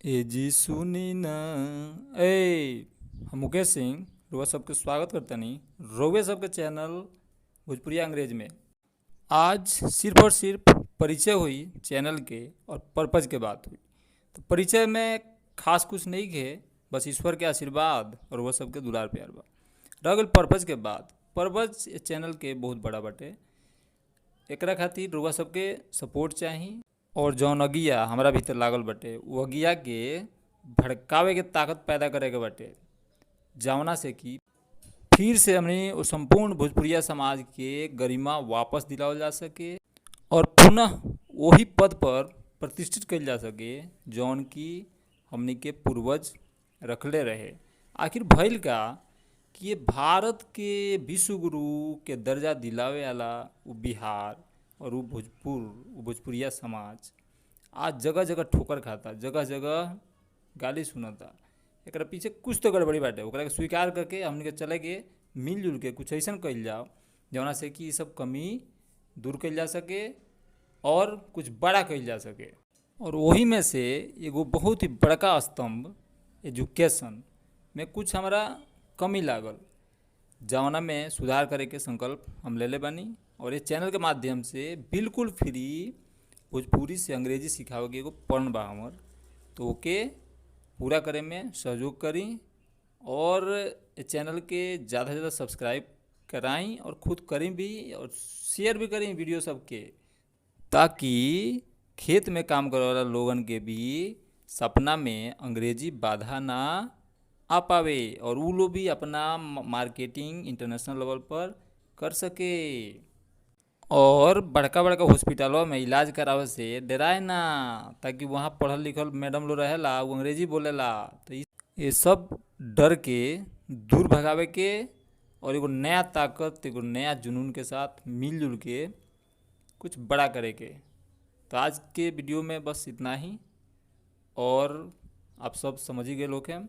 ए जी सुनी ना। ए हम मुकेश सिंह रोआ सबके स्वागत करतनी रोवे सबके चैनल भोजपुरी अंग्रेज में। आज सिर्फ और सिर्फ परिचय हुई चैनल के और पर्पज़ के बात हुई। तो परिचय में खास कुछ नहीं है, बस ईश्वर के आशीर्वाद और वह सबके दुलार प्यार बा। रह गल पर्पज़ के बात। पर्पज़ चैनल के बहुत बड़ा बाटे। एकरा खातिर रुआ सबके सपोर्ट चाही और जौन अगिया हमारा भीतर लागल बाटे वो अगिया के भड़कावे के ताकत पैदा करे के बाटे, जवना से कि फिर से हमने उस संपूर्ण भोजपुरिया समाज के गरिमा वापस दिलावल जा सके और पुनः वही पद पर प्रतिष्ठित कल जा सके जौन की हमने के पूर्वज रखले रहे। आखिर भइल का कि ये भारत के विश्व गुरु के दर्जा दिलावे वाला वो बिहार और वो भोजपुरिया समाज आज जगह जगह ठोकर खाता, जगह जगह गाली सुनता। एकरा पीछे कुछ तो गड़बड़ी बाटे, ओकरा के स्वीकार करके हमने के चले के मिलजुल के कुछ ऐसा कइल जाओ जौना से कि ये सब कमी दूर कइल जा सके और कुछ बड़ा कइल जा सके। और वही में से एगो बहुत ही बड़का स्तंभ एजुकेशन में कुछ हमारा कमी लागल, जौना में सुधार करे के संकल्प हम ले बानी। और ये चैनल के माध्यम से बिल्कुल फ्री भोजपुरी से अंग्रेजी सिखावे के एगो पढ़ बा हमर, तो ओके पूरा करे में सहयोग करी और चैनल के ज़्यादा से ज़्यादा सब्सक्राइब कराई और ख़ुद करें भी और शेयर भी करें वीडियो सबके, ताकि खेत में काम करे वाला लोगन के भी सपना में अंग्रेजी बाधा ना आ पावे और वो लोग भी अपना मार्केटिंग इंटरनेशनल लेवल पर कर सके। और बड़का बड़का हॉस्पिटलों में इलाज करावे से डराए ना, ताकि वहाँ पढ़ल लिखल मैडम लोग रहेला वो अंग्रेजी बोलेला। तो ये सब डर के दूर भगावे के और एगो नया ताकत एगो नया जुनून के साथ मिलजुल के कुछ बड़ा करे के। तो आज के वीडियो में बस इतना ही और आप सब समझ ही गए लोग हैं।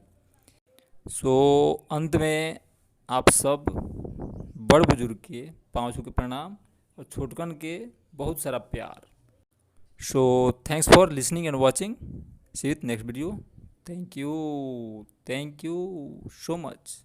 सो अंत में आप सब बड़ बुजुर्ग के पाँव छू के प्रणाम और छोटकन के बहुत सारा प्यार। So thanks for listening and watching. See with next video. Thank you so मच।